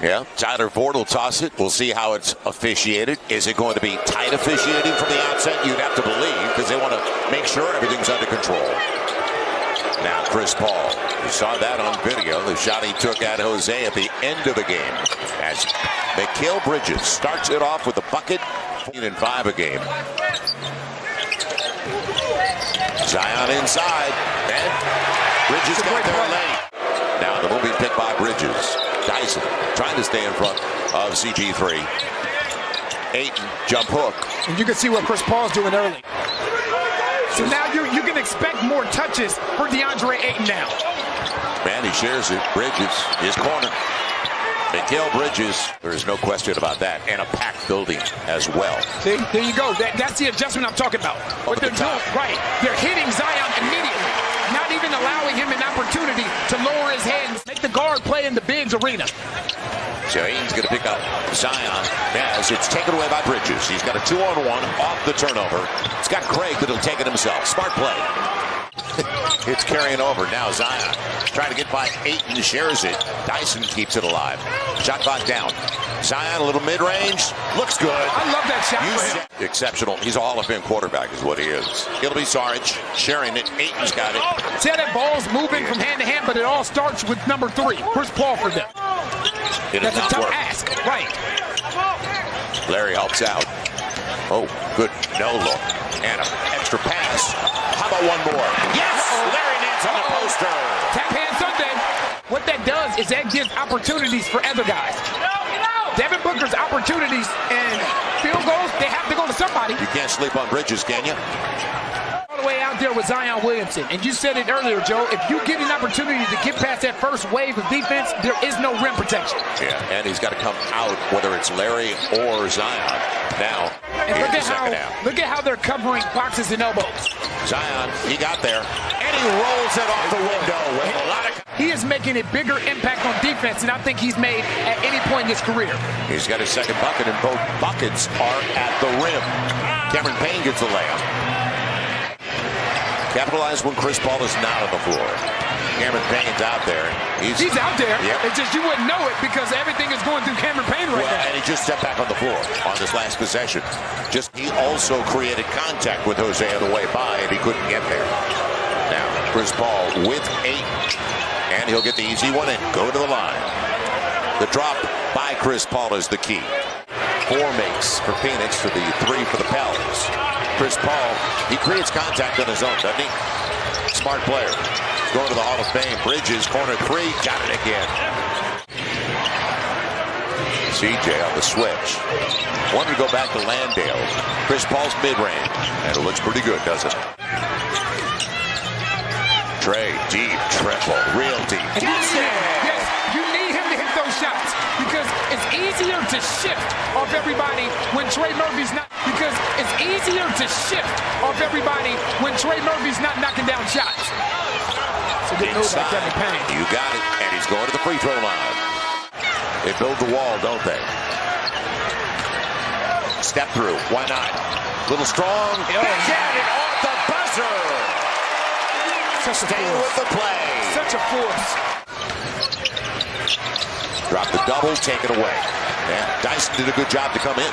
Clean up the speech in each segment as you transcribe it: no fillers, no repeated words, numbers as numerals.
Yeah, Tyler Ford will toss it. We'll see how it's officiated. Is it going to be tight officiating from the outset? You'd have to believe, because they want to make sure everything's under control. Now Chris Paul. You saw that on video. The shot he took at Jose at the end of the game. As Mikal Bridges starts it off with a bucket. 14-5 a game. Zion inside. And Bridges got there late. Now the moving pick by Bridges. Dyson trying to stay in front of CP3. Ayton, jump hook. And you can see what Chris Paul's doing early. So now you can expect more touches for DeAndre Ayton now. Man, he shares it. Bridges, his corner. Mikal Bridges, there is no question about that. And a packed building as well. See, there you go. That's the adjustment I'm talking about. What they're doing, right. They're hitting Zion immediately. Not even allowing him an opportunity to lower his hands, make the guard play in the bigs arena. So Ayton's going to pick up Zion as it's taken away by Bridges. He's got a 2-on-1 off the turnover. It's got Craig that'll take it himself. Smart play. It's carrying over. Now Zion trying to get by Ayton, shares it. Dyson keeps it alive. Shot clock down. Zion a little mid-range. Looks good. I love that shot for him. Exceptional. He's a Hall of Fame quarterback is what he is. It'll be Sarge sharing it. Ayton's got it. See how that ball's moving from hand to hand, but it all starts with number 3. Chris Paul for them. That's a tough ask. Right. Larry helps out. Oh, good. No look. And an extra pass. How about one more? Yes! Larry Nance on the poster. Tap hand Sunday. What that does is that gives opportunities for other guys. Devin Booker's opportunities and field goals, they have to go to somebody. You can't sleep on Bridges, can you? All the way out there with Zion Williamson. And you said it earlier, Joe, if you get an opportunity to get past that first wave of defense, there is no rim protection. Yeah, and he's got to come out, whether it's Larry or Zion. Now, and look at how they're covering boxes and elbows. Zion, he got there, and he rolls it off the window with a lot of... He is making a bigger impact on defense than I think he's made at any point in his career. He's got his second bucket, and both buckets are at the rim. Cameron Payne gets the layup. Capitalize when Chris Paul is not on the floor. Cameron Payne's out there. He's out there. Yep. It's just you wouldn't know it because everything is going through Cameron Payne right now. And he just stepped back on the floor on this last possession. He also created contact with Jose on the way by, and he couldn't get there. Now, Chris Paul with 8. And he'll get the easy one and go to the line. The drop by Chris Paul is the key. 4 makes for Phoenix for the 3 for the Pels. Chris Paul, he creates contact on his own, doesn't he? Smart player. Going to the Hall of Fame. Bridges, corner 3, got it again. CJ on the switch. Wanted to go back to Landale. Chris Paul's mid-range. And it looks pretty good, doesn't it? Trey, deep, triple, real deep. Yes, you need him to hit those shots because it's easier to shift off everybody when Trey Murphy's not. Because it's easier to shift off everybody when Trey Murphy's not knocking down shots. So good move by Kevin Payne. You got it, and he's going to the free throw line. They build the wall, don't they? Step through, why not? Little strong. Backhand it off the buzzer. Staying with the play. Such a force. Drop the double, take it away. And Dyson did a good job to come in.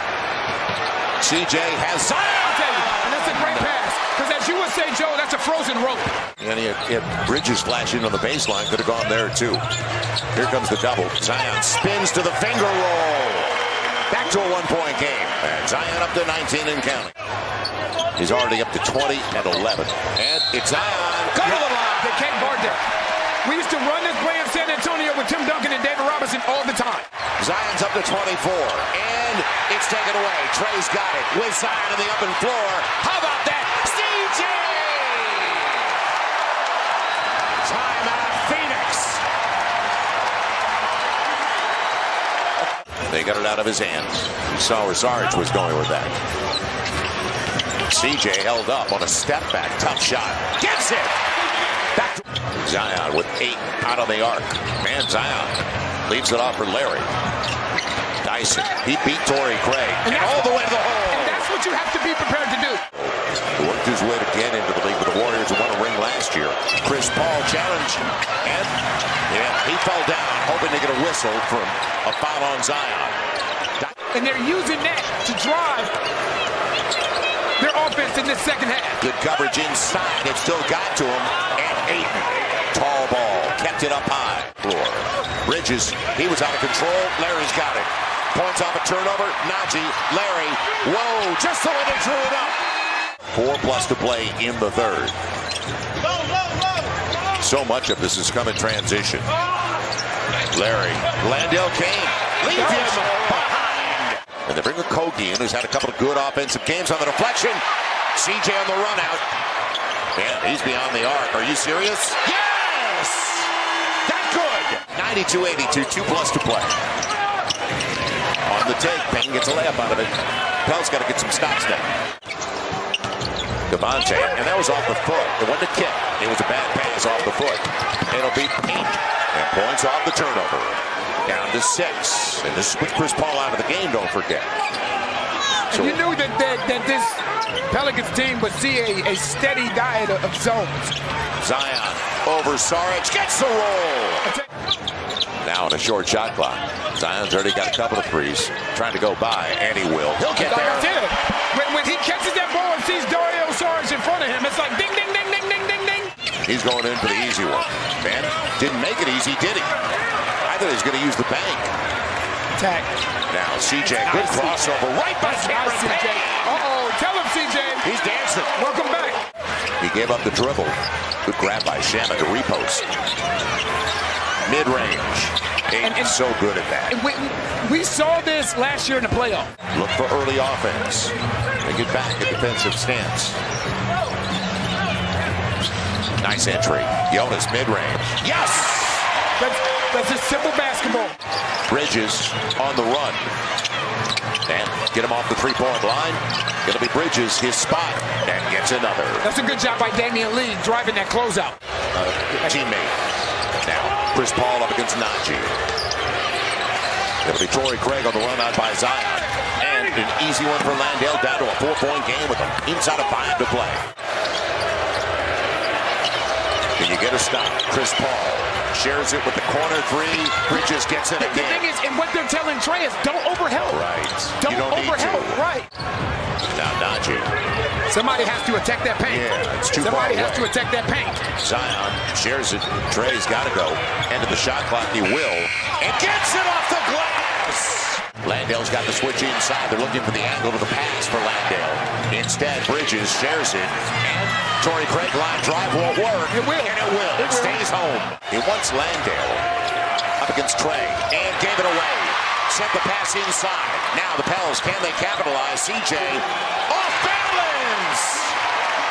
CJ has Zion. I'll tell you, and that's a great pass. Because as you would say, Joe, that's a frozen rope. And he had Bridges flashing on the baseline. Could have gone there, too. Here comes the double. Zion spins to the finger roll. Back to a 1-point game. And Zion up to 19 and counting. He's already up to 20 and 11. And it's Zion. Go to the line. They can't guard that. We used to run this play in San Antonio with Tim Duncan and David Robinson all the time. Zion's up to 24. And it's taken away. Trey's got it with Zion on the open floor. How about that? CJ! Timeout, Phoenix. They got it out of his hands. You saw where Sarge was going with that. CJ held up on a step back. Tough shot. Gets it! Back to Zion with 8 out on the arc. Man, Zion leaves it off for Larry. Dyson. He beat Torrey Craig. And all the way to the hole. And that's what you have to be prepared to do. He worked his way to get into the league with the Warriors and won a ring last year. Chris Paul challenge. And he fell down, hoping to get a whistle from a foul on Zion. And they're using that to drive their offense in the second half. Good coverage inside. It still got to him. And Ayton, tall ball, kept it up high. Floor. Bridges, he was out of control. Larry's got it. Points off a turnover. Najee, Larry. Whoa, just the way they drew it up. 4+ to play in the third. So much of this has come in transition. Larry, Landale Kane, leaves him behind. And they bring a Kogi in, who's had a couple of good offensive games on the deflection. CJ on the run out. Man, he's beyond the arc. Are you serious? Yes! That good! 92-82, 2+ to play. On the take, Payne gets a layup out of it. Pell's got to get some stops now. Devontae, and that was off the foot. It wasn't a kick. It was a bad pass off the foot. It'll be Payne. And points off the turnover. Down to 6. And this is with Chris Paul out of the game, don't forget. So you knew that this Pelicans team would see a steady diet of zones. Zion over Saric, gets the roll. Now in a short shot clock. Zion's already got a couple of threes. Trying to go by, and he will. He'll get there. When he catches that ball and sees Dario Saric in front of him, it's like ding, ding, ding, ding, ding, ding, ding. He's going in for the easy one. Man, didn't make it easy, did he? I thought he was going to use the bank. Attack. Now CJ, good crossover right by Cameron Payne. Uh-oh, tell him CJ. He's dancing. Welcome back. He gave up the dribble. Good grab by Shannon to repost. Mid-range. He's so good at that. We saw this last year in the playoff. Look for early offense. And get back a defensive stance. Nice entry. Jonas mid-range. Yes! That's just simple basketball. Bridges on the run. And get him off the three-point line. It'll be Bridges, his spot, and gets another. That's a good job by Damian Lee driving that closeout. Teammate. Now, Chris Paul up against Najee. It'll be Torrey Craig on the run out by Zion. And an easy one for Landale, down to a 4-point game with inside of 5 to play. Can you get a stop? Chris Paul shares it with the corner three. Bridges gets it again. The thing is, and what they're telling Trey is don't overhelp. Right. Don't overhelp. Right. Now Najee. Somebody has to attack that paint. Yeah, it's too Somebody far has to attack that paint. Zion shares it. Trey's got to go. End of the shot clock. He will. And gets it off the glass. Landale's got the switch inside. They're looking for the angle of the pass for Landale. Instead, Bridges shares it. And Torrey Craig line drive won't work. It will. And it will. It stays home. He wants Landale up against Trey. And gave it away. Sent the pass inside. Now the Pels, can they capitalize? CJ off balance.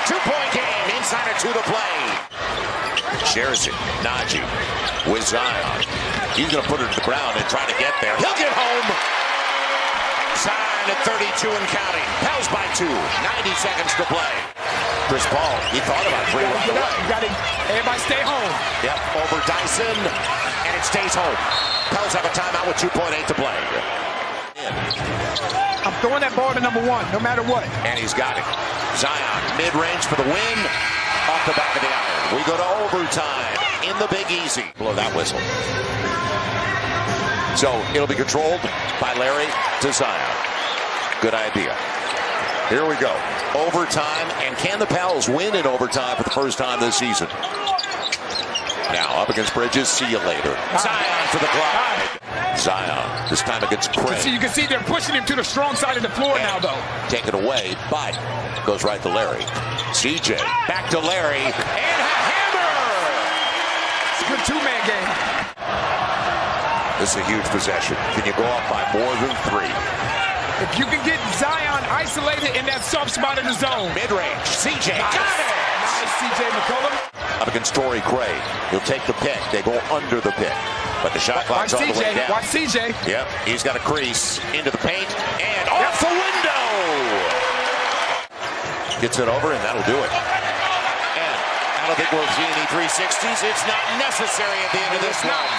2-point game. Inside of 2 to play. Shares it. Najee with Zion. He's going to put it to the ground and try to get there. He'll get home. Zion at 32 and counting. Pels by 2. 90 seconds to play. Chris Paul, he thought about 3 right away. You got to, everybody stay home. Yep, over Dyson, and it stays home. Pels have a timeout with 2.8 to play. I'm throwing that ball to number 1, no matter what. And he's got it. Zion, mid-range for the win. Off the back of the iron. We go to overtime in the Big Easy. Blow that whistle. So it'll be controlled by Larry to Zion. Good idea. Here we go. Overtime, and can the Pels win in overtime for the first time this season? Now up against Bridges. See you later. Zion for the glide. Zion, this time against Craig. You can see they're pushing him to the strong side of the floor now, though. Take it away, but goes right to Larry. CJ, back to Larry, and a hammer! It's a good 2-man game. This is a huge possession. Can you go up by more than 3? If you can get Zion isolated in that soft spot in the zone. Mid-range, CJ, got it! Nice, CJ McCollum. Up against Torrey Craig. He'll take the pick. They go under the pick. But the shot clock's on the way down. Watch CJ. Yep, he's got a crease into the paint and off the window. Gets it over, and that'll do it. And I don't think we'll see any 360s. It's not necessary at the end of this one.